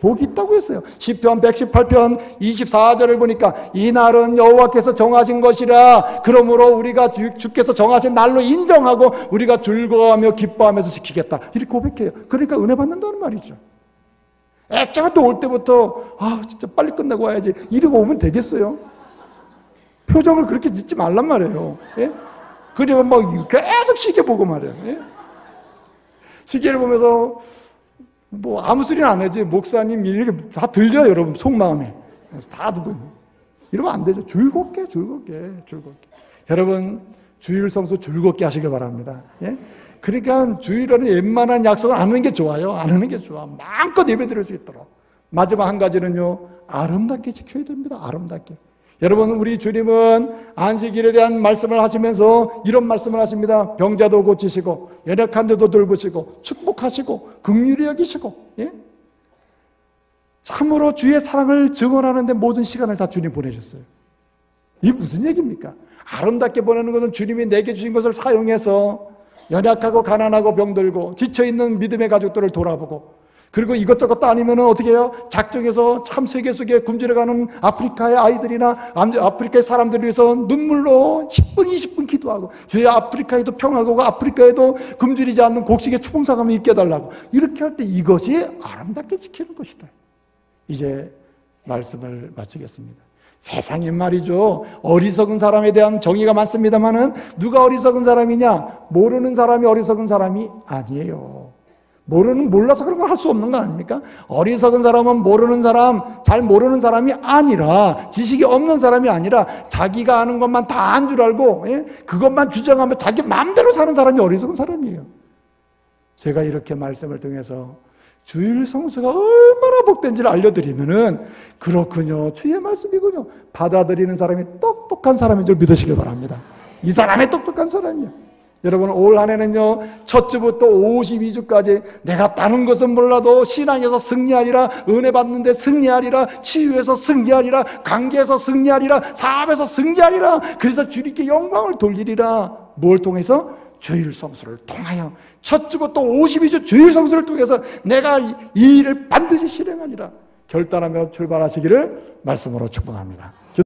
[SPEAKER 1] 복이 있다고 했어요. 시편 118편 24절을 보니까 이 날은 여호와께서 정하신 것이라 그러므로 우리가 주께서 정하신 날로 인정하고 우리가 즐거워하며 기뻐하면서 지키겠다. 이렇게 고백해요. 그러니까 은혜 받는다는 말이죠. 애초부터 올 때부터 진짜 빨리 끝내고 와야지 이러고 오면 되겠어요? 표정을 그렇게 짓지 말란 말이에요. 예? 그러면 막 계속 시계 보고 말이에요. 예? 시계를 보면서 뭐 아무 소리는 안 하지. 목사님 이렇게 다 들려요, 여러분 속마음에. 그래서 다 듣고 이러면 안 되죠. 즐겁게. 여러분 주일 성수 즐겁게 하시길 바랍니다. 예? 그러니까 주일에는 웬만한 약속은 안 하는 게 좋아요. 안 하는 게 좋아. 마음껏 예배 드릴 수 있도록. 마지막 한 가지는요, 아름답게 지켜야 됩니다. 아름답게. 여러분, 우리 주님은 안식일에 대한 말씀을 하시면서 이런 말씀을 하십니다. 병자도 고치시고 연약한 자도 돌보시고 축복하시고 긍휼히 여기시고, 예? 참으로 주의 사랑을 증언하는데 모든 시간을 다 주님 보내셨어요. 이게 무슨 얘기입니까? 아름답게 보내는 것은 주님이 내게 주신 것을 사용해서 연약하고 가난하고 병들고 지쳐있는 믿음의 가족들을 돌아보고, 그리고 이것저것 아니면은 어떻게 해요? 작정해서 참 세계 속에 굶주려가는 아프리카의 아이들이나 아프리카의 사람들을 위해서 눈물로 10분, 20분 기도하고, 주의 아프리카에도 평화가 오고 아프리카에도 굶주리지 않는 곡식의 추봉사감을 있게 해달라고. 이렇게 할 때 이것이 아름답게 지키는 것이다. 이제 말씀을 마치겠습니다. 세상에 말이죠, 어리석은 사람에 대한 정의가 많습니다만은 누가 어리석은 사람이냐? 모르는 사람이 어리석은 사람이 아니에요. 몰라서 그런 걸 할 수 없는 거 아닙니까? 어리석은 사람은 모르는 사람, 잘 모르는 사람이 아니라, 지식이 없는 사람이 아니라 자기가 아는 것만 다 안 줄 알고, 예? 그것만 주장하며 자기 마음대로 사는 사람이 어리석은 사람이에요. 제가 이렇게 말씀을 통해서 주일 성수가 얼마나 복된지를 알려드리면은, 그렇군요, 주의 말씀이군요, 받아들이는 사람이 똑똑한 사람인 줄 믿으시길 바랍니다. 이 사람이 똑똑한 사람이야. 여러분, 올 한 해는요, 첫 주부터 52주까지 내가 다른 것은 몰라도 신앙에서 승리하리라, 은혜 받는데 승리하리라, 치유에서 승리하리라, 관계에서 승리하리라, 사업에서 승리하리라, 그래서 주님께 영광을 돌리리라. 뭘 통해서? 주일 성수를 통하여. 첫 주부터 52주 주일 성수를 통해서 내가 이 일을 반드시 실행하리라 결단하며 출발하시기를 말씀으로 축복합니다.